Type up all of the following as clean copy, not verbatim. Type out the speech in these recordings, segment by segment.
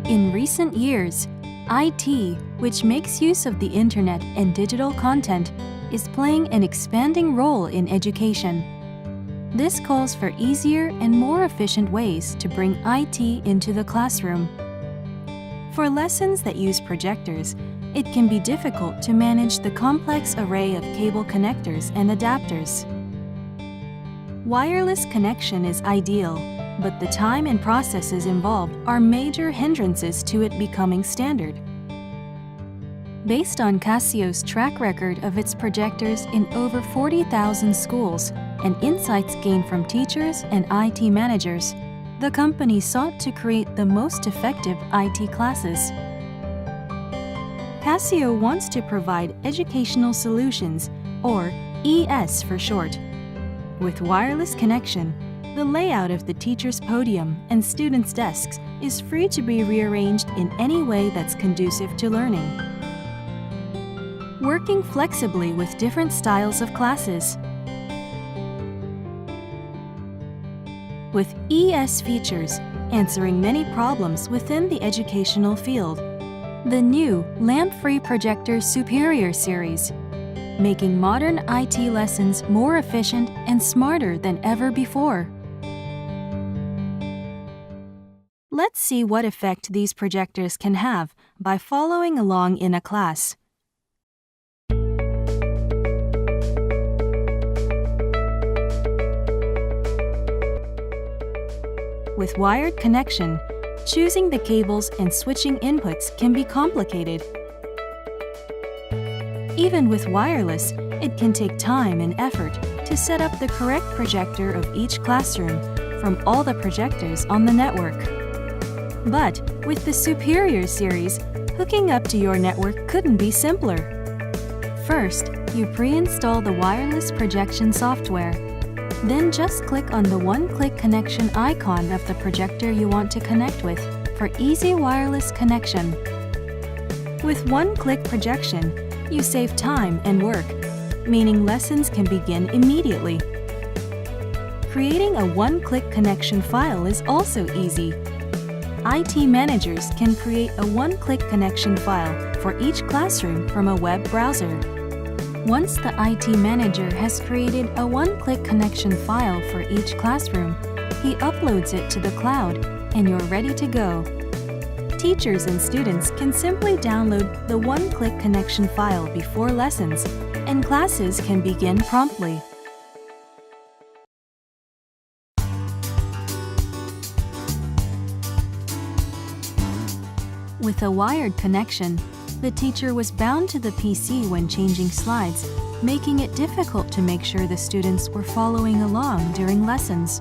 In recent years, IT, which makes use of the internet and digital content, is playing an expanding role in education. This calls for easier and more efficient ways to bring IT into the classroom. For lessons that use projectors, it can be difficult to manage the complex array of cable connectors and adapters. Wireless connection is ideal, but the time and processes involved are major hindrances to it becoming standard. Based on CASIO's track record of its projectors in over 40,000 schools and insights gained from teachers and IT managers, the company sought to create the most effective IT classes. CASIO wants to provide educational solutions, or ES for short. With wireless connection, the layout of the teacher's podium and students' desks is free to be rearranged in any way that's conducive to learning. Working flexibly with different styles of classes. With ES features, answering many problems within the educational field. The new lamp-free projector Superior series, making modern IT lessons more efficient and smarter than ever before. Let's see what effect these projectors can have by following along in a class. With wired connection, choosing the cables and switching inputs can be complicated. Even with wireless, it can take time and effort to set up the correct projector of each classroom from all the projectors on the network. But with the Superior series, hooking up to your network couldn't be simpler. First, you pre-install the wireless projection software. Then just click on the one-click connection icon of the projector you want to connect with for easy wireless connection. With one-click projection, you save time and work, meaning lessons can begin immediately. Creating a one-click connection file is also easy. IT managers can create a one-click connection file for each classroom from a web browser. Once the IT manager has created a one-click connection file for each classroom, he uploads it to the cloud, and you're ready to go. Teachers and students can simply download the one-click connection file before lessons, and classes can begin promptly. With a wired connection, the teacher was bound to the PC when changing slides, making it difficult to make sure the students were following along during lessons.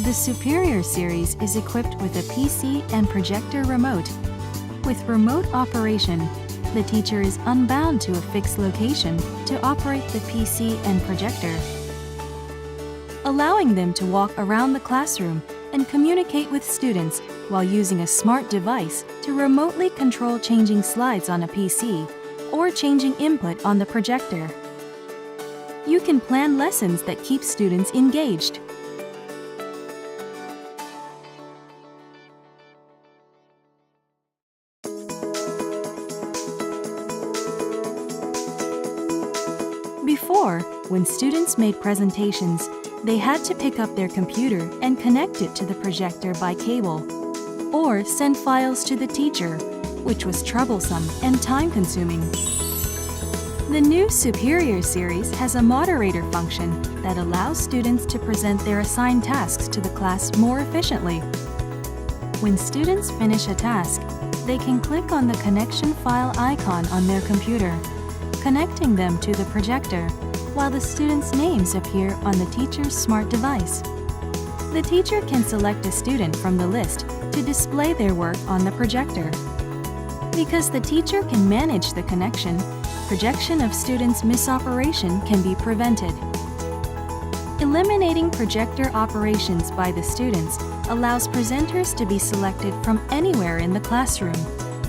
The Superior series is equipped with a PC and projector remote. With remote operation, the teacher is unbound to a fixed location to operate the PC and projector, allowing them to walk around the classroom and communicate with students while using a smart device to remotely control changing slides on a PC or changing input on the projector. You can plan lessons that keep students engaged. Before, when students made presentations, they had to pick up their computer and connect it to the projector by cable, or send files to the teacher, which was troublesome and time-consuming. The new Superior series has a moderator function that allows students to present their assigned tasks to the class more efficiently. When students finish a task, they can click on the connection file icon on their computer, connecting them to the projector, while the students' names appear on the teacher's smart device. The teacher can select a student from the list to display their work on the projector. Because the teacher can manage the connection, projection of students' misoperation can be prevented. Eliminating projector operations by the students allows presenters to be selected from anywhere in the classroom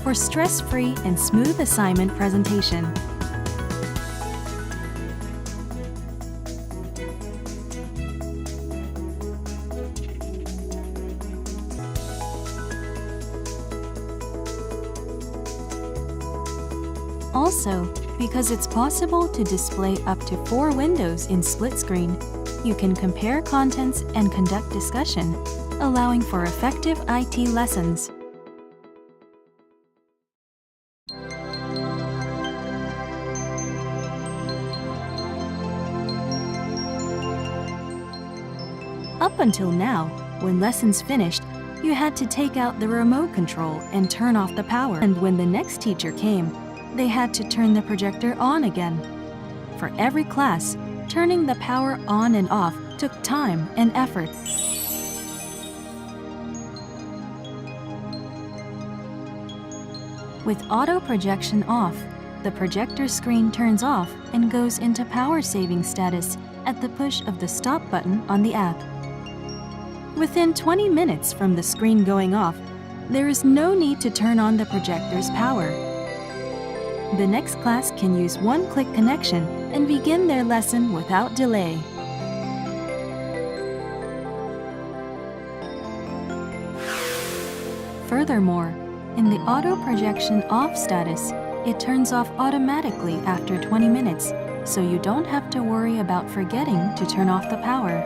for stress-free and smooth assignment presentation. Also, because it's possible to display up to 4 windows in split screen, you can compare contents and conduct discussion, allowing for effective IT lessons. Up until now, when lessons finished, you had to take out the remote control and turn off the power. And when the next teacher came, they had to turn the projector on again. For every class, turning the power on and off took time and effort. With auto projection off, the projector screen turns off and goes into power saving status at the push of the stop button on the app. Within 20 minutes from the screen going off, there is no need to turn on the projector's power. The next class can use one-click connection and begin their lesson without delay. Furthermore, in the auto projection off status, it turns off automatically after 20 minutes, so you don't have to worry about forgetting to turn off the power.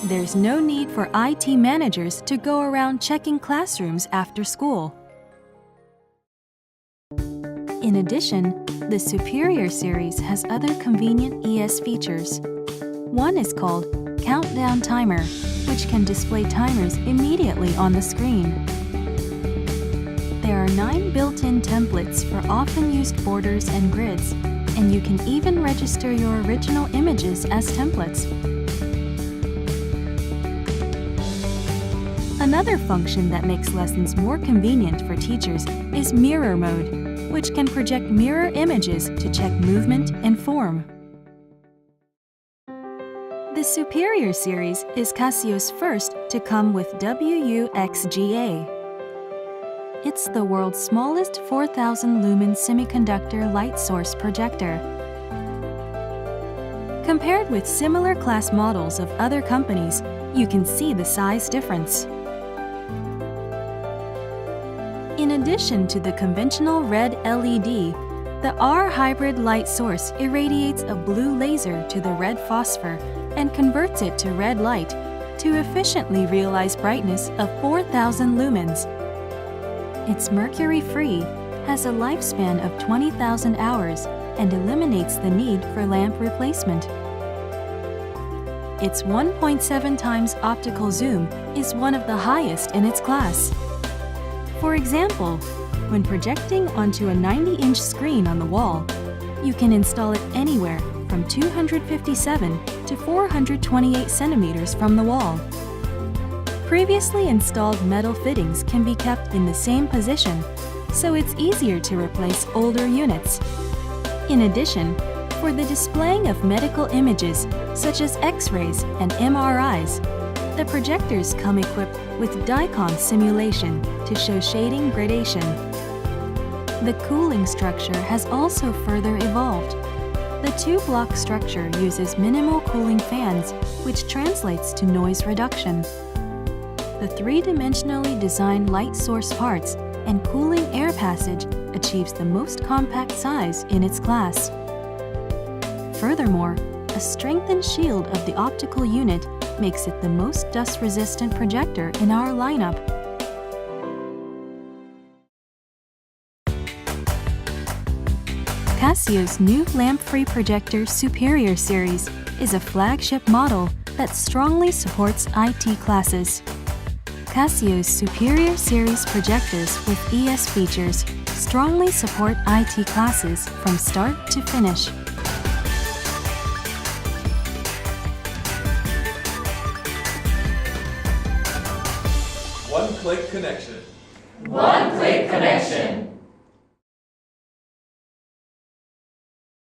There's no need for IT managers to go around checking classrooms after school. In addition, the Superior series has other convenient ES features. One is called Countdown Timer, which can display timers immediately on the screen. There are 9 built-in templates for often used borders and grids, and you can even register your original images as templates. Another function that makes lessons more convenient for teachers is Mirror Mode, which can project mirror images to check movement and form. The Superior series is CASIO's first to come with WUXGA. It's the world's smallest 4,000 lumen semiconductor light source projector. Compared with similar class models of other companies, you can see the size difference. In addition to the conventional red LED, the R hybrid light source irradiates a blue laser to the red phosphor and converts it to red light to efficiently realize brightness of 4,000 lumens. It's mercury-free, has a lifespan of 20,000 hours, and eliminates the need for lamp replacement. Its 1.7 times optical zoom is one of the highest in its class. For example, when projecting onto a 90-inch screen on the wall, you can install it anywhere from 257 to 428 centimeters from the wall. Previously installed metal fittings can be kept in the same position, so it's easier to replace older units. In addition, for the displaying of medical images such as X-rays and MRIs, the projectors come equipped with DICOM simulation to show shading gradation. The cooling structure has also further evolved. The 2-block structure uses minimal cooling fans, which translates to noise reduction. The 3-dimensionally designed light source parts and cooling air passage achieves the most compact size in its class. Furthermore, a strengthened shield of the optical unit makes it the most dust-resistant projector in our lineup. CASIO's new lamp-free projector Superior series is a flagship model that strongly supports IT classes. CASIO's Superior series projectors with ES features strongly support IT classes from start to finish. One-click connection. One-click connection.